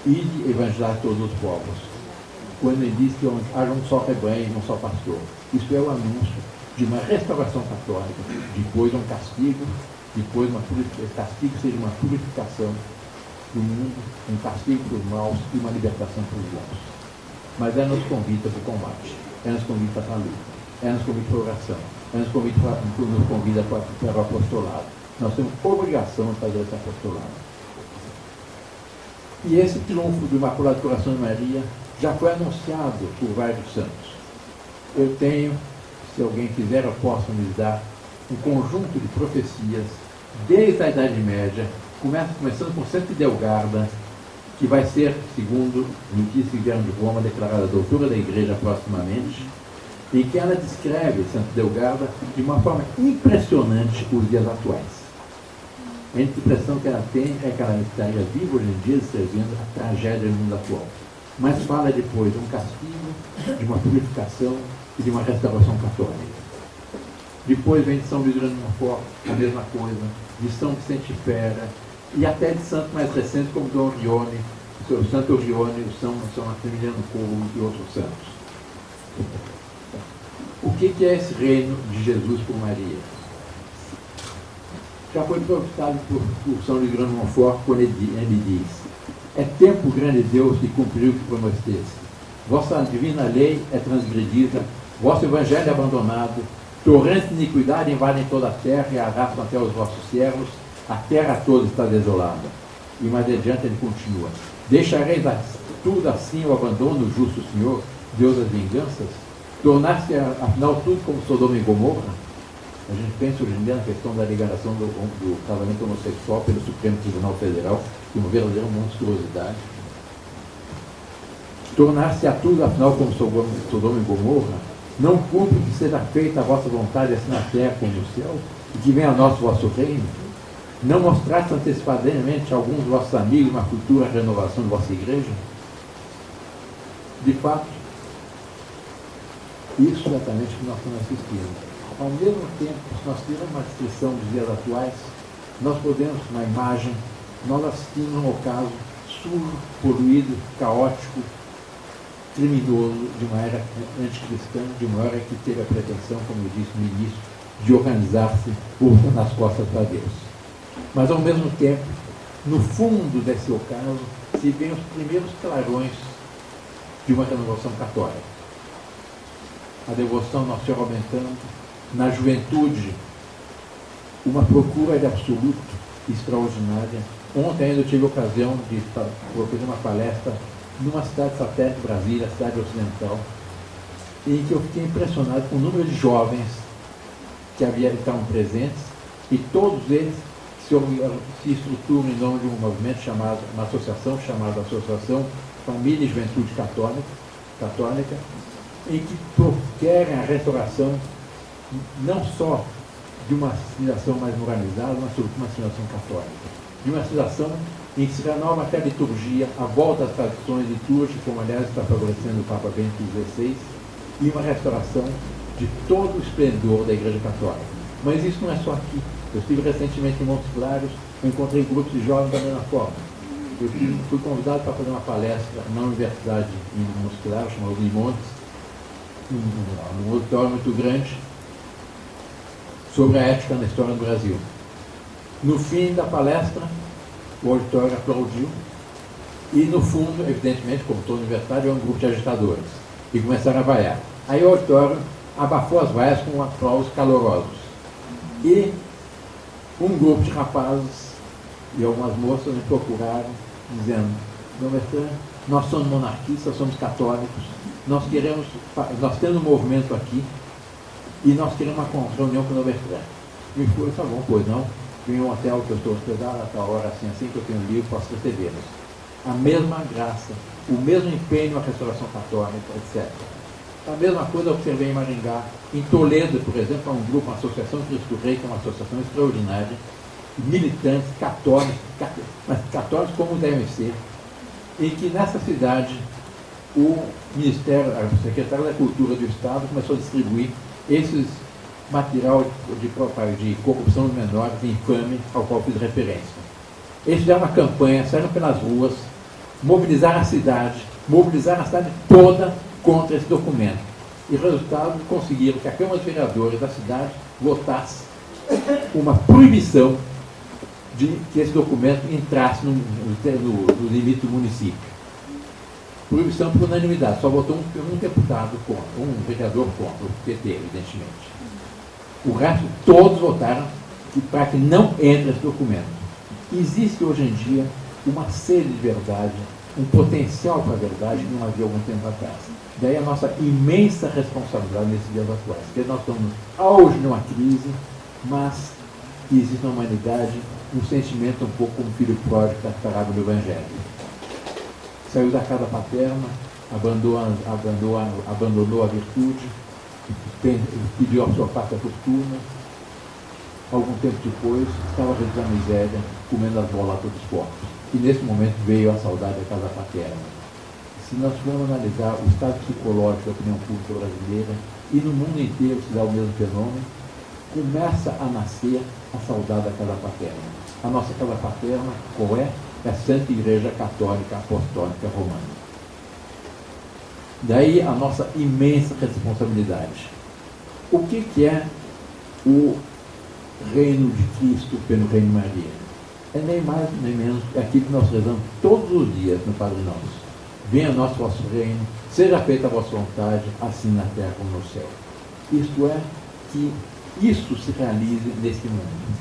Ide evangelizar todos os povos. Quando ele diz que haja um só rebanho e um só pastor. Isso é o anúncio de uma restauração católica, depois um castigo, depois castigo seja uma purificação do mundo, um castigo para os maus e uma libertação para os bons. Mas ela nos convida para o combate, ela nos convida para a luta, ela nos convida para a oração, ela nos convida para o apostolado. Nós temos obrigação de fazer esse apostolado. E esse triunfo do Imaculado Coração de Maria já foi anunciado por vários santos. Eu tenho, se alguém quiser, eu posso lhes dar um conjunto de profecias desde a Idade Média, começando com Santa Idelgarda, que vai ser, segundo notícias que vieram de Roma, declarada doutora da Igreja proximamente, e que ela descreve, Santa Idelgarda, de uma forma impressionante os dias atuais. A impressão que ela tem é que ela estaria viva hoje em dia, descrevendo a tragédia do mundo atual. Mas fala depois de um castigo, de uma purificação e de uma restauração católica. Depois vem de São Luís Grande Montfort, a mesma coisa, de São Vicente Ferra, e até de santos mais recentes como Dom Orione, o Santo Orione, o São Maximiliano Kolbe e outros santos. O que é esse reino de Jesus por Maria? Já foi profetizado por São Luís Grande Montfort, quando ele diz: é tempo, grande Deus, de cumprir o que prometeste. Vossa divina lei é transgredida, vosso evangelho é abandonado, torrentes de iniquidade invadem toda a terra e arrastam até os vossos servos, a terra toda está desolada. E mais adiante ele continua: deixareis tudo assim o abandono, o justo Senhor, Deus das vinganças? Tornar-se afinal tudo como Sodoma e Gomorra? A gente pensa hoje em dia na questão da legalização do casamento homossexual pelo Supremo Tribunal Federal, que é uma verdadeira monstruosidade. Tornar-se a tudo, afinal, como Sodoma e Gomorra? Não cumpre que seja feita a vossa vontade, assim na terra como no céu, e que venha a nós o vosso reino? Não mostraste antecipadamente a alguns dos vossos amigos uma futura renovação de vossa igreja? De fato, isso é exatamente o que nós estamos assistindo. Ao mesmo tempo, se nós tivermos uma descrição dos dias atuais, nós podemos, na imagem, nós assistimos um ocaso sujo, poluído, caótico, criminoso, de uma era anticristã, de uma era que teve a pretensão, como eu disse no início, de organizar-se nas costas para Deus. Mas, ao mesmo tempo, no fundo desse ocaso, se vêem os primeiros clarões de uma renovação católica. A devoção Nossa Senhora aumentando, na juventude, uma procura de absoluto extraordinária. Ontem ainda eu tive a ocasião de fazer uma palestra numa cidade satélite, Brasília, cidade ocidental, em que eu fiquei impressionado com o número de jovens que estavam presentes, e todos eles se estruturam em nome de um movimento chamado, uma associação chamada Associação Família e Juventude Católica, em que querem a restauração não só de uma civilização mais moralizada, mas sobretudo uma civilização católica, de uma civilização em que se renova até a liturgia, a volta às tradições litúrgicas, como aliás está favorecendo o Papa Bento XVI, e uma restauração de todo o esplendor da Igreja Católica. Mas isso não é só aqui. Eu estive recentemente em Montes Claros, eu encontrei grupos de jovens da mesma forma. Eu fui convidado para fazer uma palestra na Universidade de Montes Claros, chamada de Montes, num auditório muito grande, sobre a ética na história do Brasil. No fim da palestra, o auditório aplaudiu, e no fundo, evidentemente, como toda universidade, é um grupo de agitadores, e começaram a vaiar. Aí o auditório abafou as vaias com aplausos calorosos. E um grupo de rapazes e algumas moças me procuraram, dizendo: meu mestre, nós somos monarquistas, somos católicos, nós temos um movimento aqui, e nós queremos uma reunião com o Bertrand. E foi: tá bom, pois não, vem um hotel que eu estou hospedado a tal hora, assim que eu tenho livro, posso recebê-los. A mesma graça, o mesmo empenho na restauração católica, etc. A mesma coisa eu observei em Maringá. Em Toledo, por exemplo, há um grupo, uma associação Cristo Rei, que é uma associação extraordinária, militantes, católicos, mas católicos como devem ser, em que nessa cidade o Ministério, o secretário da Cultura do Estado começou a distribuir esses material de corrupção de menores, de infame, ao qual fiz referência. Eles fizeram uma campanha, saíram pelas ruas, mobilizar a cidade toda contra esse documento. E, resultado, conseguiram que a Câmara dos Vereadores da cidade votasse uma proibição de que esse documento entrasse no limite do município. Proibição por unanimidade, só votou um deputado contra, um vereador contra, o PT, evidentemente. O resto, todos votaram para que não entre esse documento. Existe hoje em dia uma sede de verdade, um potencial para a verdade que não havia algum tempo atrás. Daí a nossa imensa responsabilidade nesses dias atuais, porque nós estamos hoje numa crise, mas existe na humanidade um sentimento um pouco como o filho pródigo da parábola do Evangelho. Saiu da casa paterna, abandonou a virtude, pediu a sua parte a fortuna. Algum tempo depois, estava reduzindo a miséria, comendo as bolas a todos os corpos. E nesse momento veio a saudade da casa paterna. Se nós formos analisar o estado psicológico da opinião pública brasileira, e no mundo inteiro se dá o mesmo fenômeno, começa a nascer a saudade da casa paterna. A nossa casa paterna, qual é? É a Santa Igreja Católica Apostólica Romana. Daí a nossa imensa responsabilidade. O que é o reino de Cristo pelo reino de Maria? É nem mais nem menos aquilo que nós rezamos todos os dias no Padre Nosso. Venha o nosso vosso reino, seja feita a vossa vontade, assim na terra como no céu. Isto é, que isso se realize nesse mundo.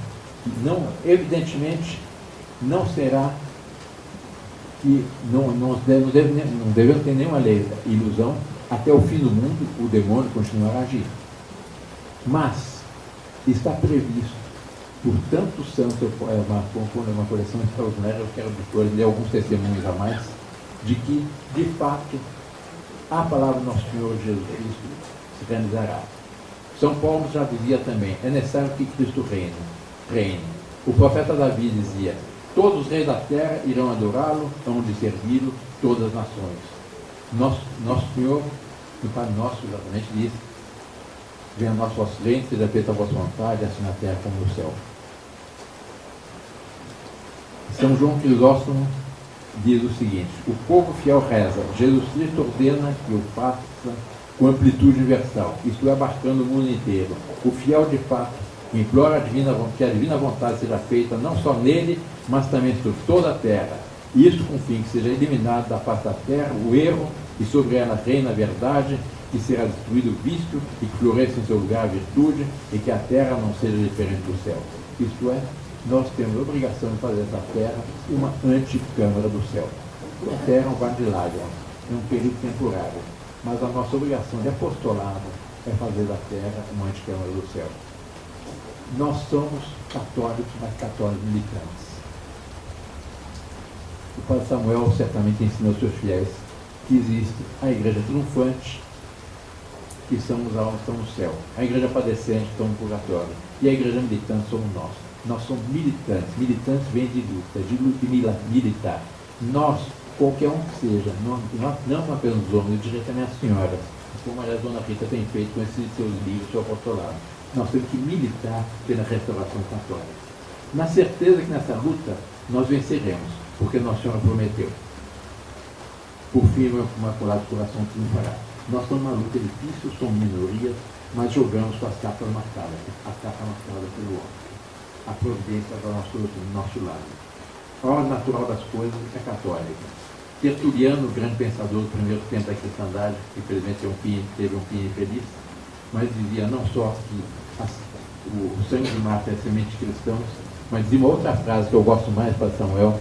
Não, evidentemente, não será que não devemos ter nenhuma ilusão, até o fim do mundo o demônio continuará a agir. Mas está previsto por tantos santos, uma coleção extraordinária, eu quero ler alguns testemunhos a mais, de que, de fato, a palavra do nosso Senhor Jesus Cristo se realizará. São Paulo já dizia também, é necessário que Cristo reine. O profeta Davi dizia, todos os reis da terra irão adorá-lo, hão de servi-lo todas as nações. Nosso Senhor, no Pai Nosso, exatamente diz, venha nosso vosso reino, seja feita a vossa vontade, assim na terra como no céu. São João Crisóstomo diz o seguinte, o povo fiel reza, Jesus Cristo ordena que o faça com amplitude universal, isto é, abarcando o mundo inteiro. O fiel, de fato, implora que a divina vontade seja feita não só nele, mas também sobre toda a terra. E isso com o fim que seja eliminado da face da terra o erro, e sobre ela reina a verdade, que será destruído o vício, e que floresça em seu lugar a virtude, e que a terra não seja diferente do céu. Isto é, nós temos a obrigação de fazer dessa terra uma anticâmara do céu. A terra é um vale de lágrimas, é um período temporário, mas a nossa obrigação de apostolado é fazer da terra uma anticâmara do céu. Nós somos católicos, mas católicos militantes. O Padre Samuel certamente ensinou aos seus fiéis que existe a igreja triunfante, que são os almas que estão no céu, a igreja padecente que estão no purgatório, e a igreja militante somos nós. Nós somos militantes. Militantes vem de luta e militar. Nós, qualquer um que seja, não apenas os homens, diretamente as senhoras, como a Dona Rita tem feito com esses seus livros, seu apostolado. Nós temos que militar pela restauração católica. Na certeza que nessa luta nós venceremos, porque Nossa Senhora prometeu. Por fim, o Imaculado Coração triunfará. Nós estamos numa luta difícil, somos minorias, mas jogamos com as capas marcadas, a capa marcada pelo homem. A providência do nosso lado. A ordem natural das coisas é católica. Tertuliano, o grande pensador do primeiro tempo da cristandade, que infelizmente teve um fim infeliz, mas dizia não só que o sangue de mártir é semente de cristãos, mas dizia uma outra frase que eu gosto mais para Samuel,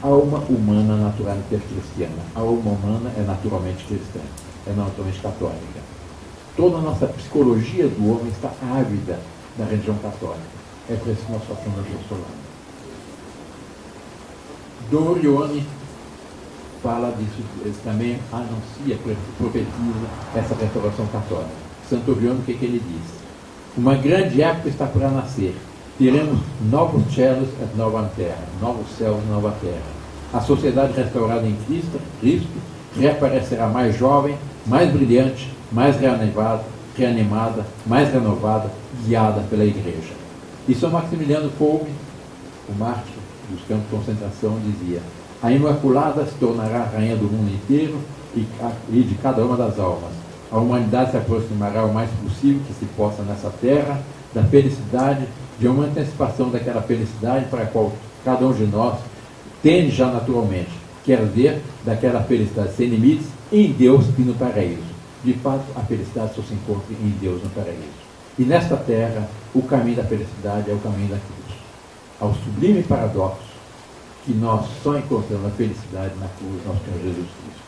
a alma humana naturalmente é cristiana, a alma humana é naturalmente cristã, é naturalmente católica. Toda a nossa psicologia do homem está ávida da religião católica. É por isso que nós façamos apostolado. Dom Orione fala disso, ele também anuncia, profetiza essa restauração católica. Santo Orione, o que ele diz? Uma grande época está para nascer. Teremos novos céus e nova terra, novos céus e nova terra. A sociedade restaurada em Cristo reaparecerá mais jovem, mais brilhante, mais reanimada, mais renovada, guiada pela Igreja. E São Maximiliano Kolbe, o mártir dos campos de concentração, dizia: A Imaculada se tornará a rainha do mundo inteiro e de cada uma das almas. A humanidade se aproximará o mais possível que se possa nessa terra da felicidade, de uma antecipação daquela felicidade para a qual cada um de nós tende já naturalmente, quer dizer, daquela felicidade sem limites em Deus e no paraíso. De fato, a felicidade só se encontra em Deus no paraíso. E nesta terra, o caminho da felicidade é o caminho da cruz. Ao sublime paradoxo que nós só encontramos a felicidade na cruz do nosso Senhor Jesus Cristo.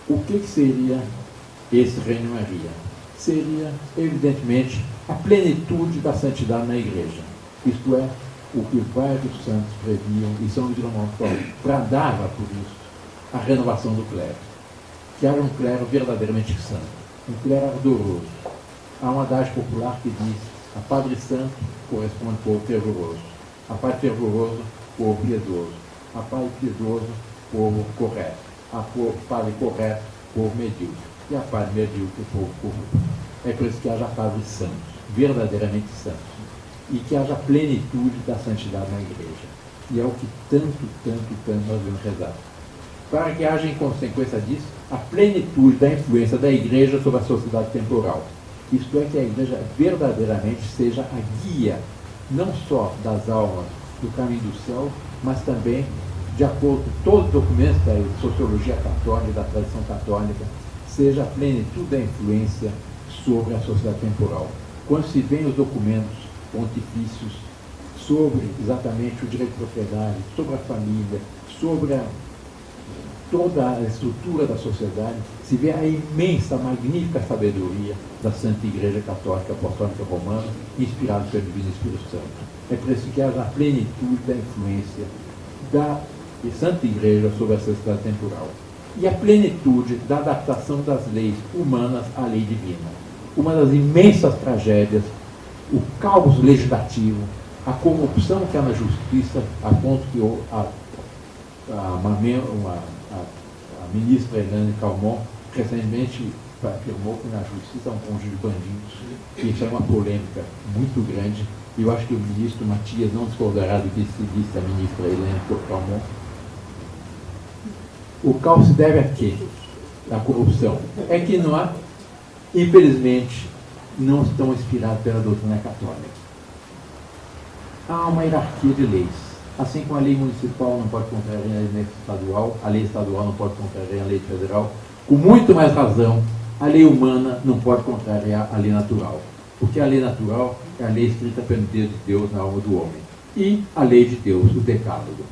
O que seria esse Reino de Maria? Seria, evidentemente, a plenitude da santidade na Igreja. Isto é, o que vários santos previam, e São Luís de Montfort bradava por isso, a renovação do clero. Que era um clero verdadeiramente santo, um clero ardoroso. Há um adágio popular que diz: a Padre Santo corresponde ao povo fervoroso, a Padre fervoroso, povo piedoso, a Padre piedoso, povo correto, a Padre correto, povo medíocre, e a Padre medíocre, povo corrupto. É por isso que haja Padres santos, verdadeiramente santos, e que haja plenitude da santidade na Igreja. E é o que tanto nós devemos rezar. Para que haja, em consequência disso, a plenitude da influência da Igreja sobre a sociedade temporal. Isto é, que a Igreja verdadeiramente seja a guia, não só das almas do caminho do céu, mas também, de acordo com todos os documentos da sociologia católica, da tradição católica, seja a plenitude da influência sobre a sociedade temporal. Quando se vê os documentos pontifícios sobre exatamente o direito de propriedade, sobre a família, sobre toda a estrutura da sociedade, se vê a imensa, magnífica sabedoria da Santa Igreja Católica Apostólica Romana, inspirada pelo Divino Espírito Santo. É por isso que há a plenitude da influência da Santa Igreja sobre a sociedade temporal. E a plenitude da adaptação das leis humanas à lei divina. Uma das imensas tragédias, o caos legislativo, a corrupção que há na justiça, a ponto que a ministra Hélène Calmont recentemente afirmou que na justiça há um conjunto de bandidos. Isso é uma polêmica muito grande. E eu acho que o ministro Matias não discordará do que se disse a ministra Hélène Calmont. O caos se deve a quê? A corrupção. É que não há, infelizmente, não estão inspirados pela doutrina católica. Há uma hierarquia de leis. Assim como a lei municipal não pode contrariar a lei estadual, a lei estadual não pode contrariar a lei federal, com muito mais razão, a lei humana não pode contrariar a lei natural. Porque a lei natural é a lei escrita pelo dedo de Deus na alma do homem. E a lei de Deus, o decálogo.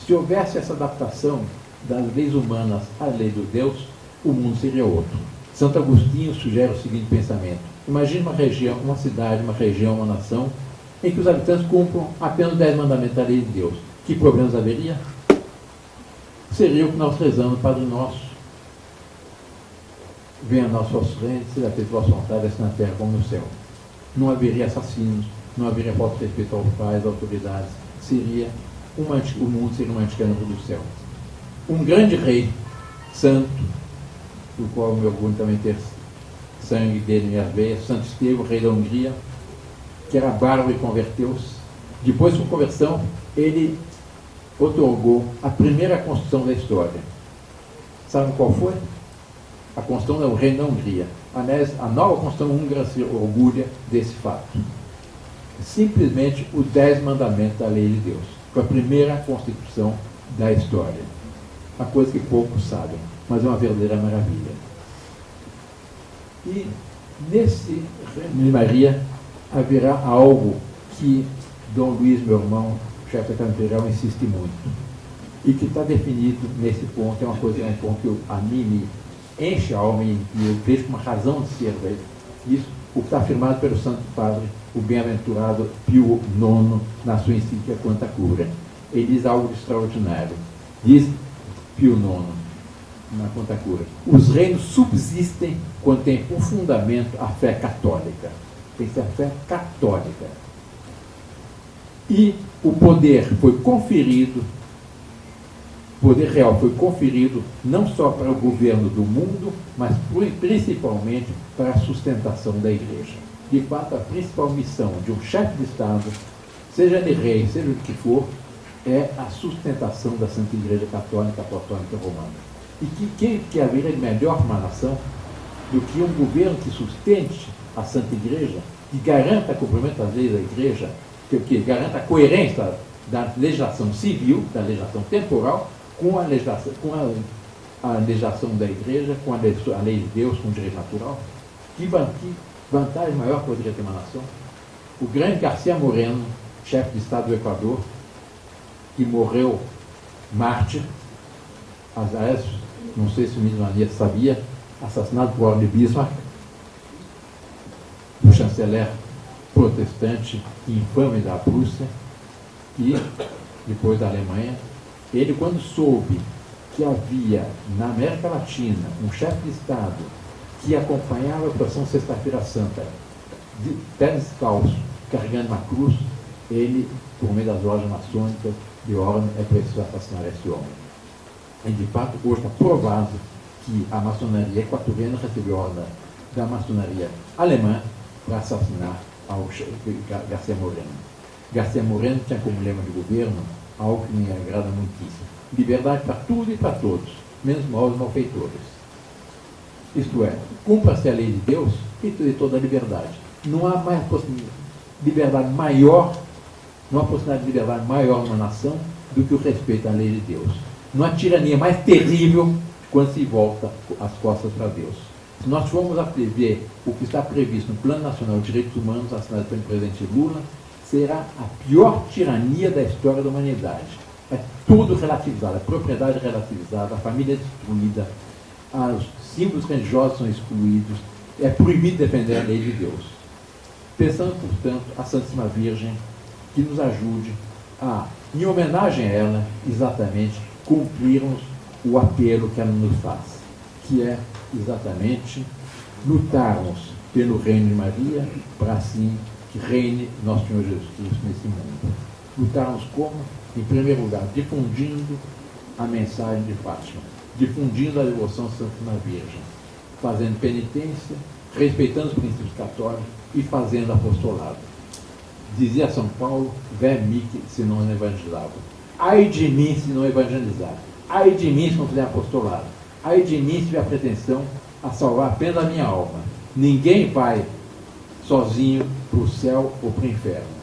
Se houvesse essa adaptação das leis humanas à lei de Deus, o mundo seria outro. Santo Agostinho sugere o seguinte pensamento: imagine uma região, uma cidade, uma região, uma nação, em que os habitantes cumpram apenas 10 mandamentos da lei de Deus. Que problemas haveria? Seria o que nós rezamos no Padre Nosso. Venha a nós vosso reino, seja feita vossa vontade, assim na terra como no céu. Não haveria assassinos, não haveria falta de respeito aos pais, às autoridades. O mundo seria uma antiga do céu. Um grande rei, santo, do qual me orgulho também ter sangue dele em minhas veias, Santo Estevão, rei da Hungria, que era bárbaro e converteu-se. Depois de sua conversão, ele otorgou a primeira Constituição da história. Sabe qual foi? A Constituição do Reino da Hungria. A nova Constituição húngara se orgulha desse fato. Simplesmente os 10 mandamentos da lei de Deus. Foi a primeira Constituição da história. Uma coisa que poucos sabem, mas é uma verdadeira maravilha. E nesse Reino de Maria haverá algo que Dom Luiz, meu irmão, chefe da Câmara Imperial, insiste muito. E que está definido nesse ponto, é um ponto que a mim me enche a alma e eu vejo uma razão de ser isso, o que está afirmado pelo Santo Padre, o bem-aventurado Pio IX, na sua encíclica Quanta Cura. Ele diz algo extraordinário. Diz Pio IX, na Quanta Cura: os reinos subsistem quando tem por fundamento a fé católica. Tem que ser a fé católica. E o poder foi conferido, o poder real foi conferido não só para o governo do mundo, mas principalmente para a sustentação da Igreja. De fato, a principal missão de um chefe de Estado seja de rei, seja do que for, é a sustentação da Santa Igreja Católica Apostólica Romana. E que haveria de melhor uma nação do que um governo que sustente a Santa Igreja, que garanta o cumprimento das leis da Igreja, que garanta a coerência da legislação civil, da legislação temporal, com a legislação da Igreja, com a lei de Deus, com o direito natural. Que vantagem maior poderia ter uma nação? O grande Garcia Moreno, chefe de Estado do Equador, que morreu mártir, aliás, não sei se o ministro Mania sabia, assassinado por ordem de Bismarck, o chanceler protestante infame da Prússia, e depois da Alemanha. Ele, quando soube que havia na América Latina um chefe de Estado que acompanhava a Operação Sexta-feira Santa, de pés descalços, carregando uma cruz, ele, por meio das lojas maçônicas, de ordem, é preciso assassinar esse homem. E, de fato, hoje está provado que a maçonaria equatoriana recebeu ordem da maçonaria alemã para assassinar Garcia Moreno. Garcia Moreno tinha como lema de governo algo que me agrada muitíssimo: liberdade para tudo e para todos, menos maus malfeitores. Isto é, cumpra-se a lei de Deus e toda a liberdade. Não há mais liberdade maior, não há possibilidade de liberdade maior numa nação do que o respeito à lei de Deus. Não há tirania mais terrível quando se volta as costas para Deus. Se nós formos a prever o que está previsto no Plano Nacional de Direitos Humanos, assinado pelo presidente Lula, será a pior tirania da história da humanidade. É tudo relativizado, a propriedade relativizada, a família destruída, os símbolos religiosos são excluídos, é proibido defender a lei de Deus. Pensando, portanto, a Santíssima Virgem que nos ajude a, em homenagem a ela, exatamente cumprirmos o apelo que ela nos faz, que é exatamente lutarmos pelo reino de Maria, para assim que reine nosso Senhor Jesus Cristo nesse mundo. Lutarmos como? Em primeiro lugar, difundindo a mensagem de Fátima, difundindo a devoção à Santíssima Virgem, fazendo penitência, respeitando os princípios católicos e fazendo apostolado. Dizia São Paulo: ver mihi se não evangelizava. Ai de mim se não evangelizar. Ai de mim se não fizer apostolado. Ai de mim se tiver a pretensão a salvar apenas a minha alma. Ninguém vai sozinho para o céu ou para o inferno.